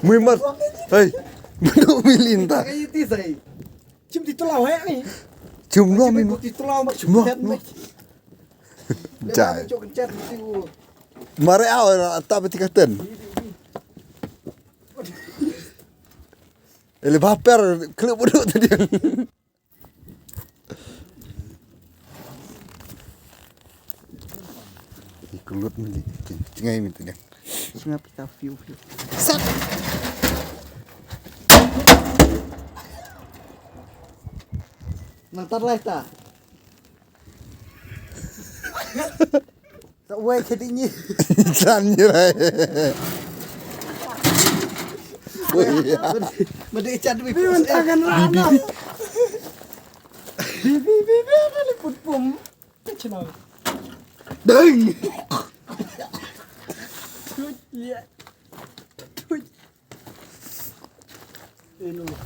Mimat. Hei. Bentuk milinta. Kayak itu saya. Cuma ditelau ya nih. Cium no min. Ditelau mak Cium no. Cai. Cok kencet itu. Mare awal tak betikaten. Ele baper klub bodoh tadi. Kelut mili. Cengai minta dia. Sungai kita view. Sat. Nantar lah ta. Tak way kedinya. Janji lah. Mende icat duit. Tangan rana. Bibi ada liput pom. Kecil. Deng. Tut ya. Tut. Ini naik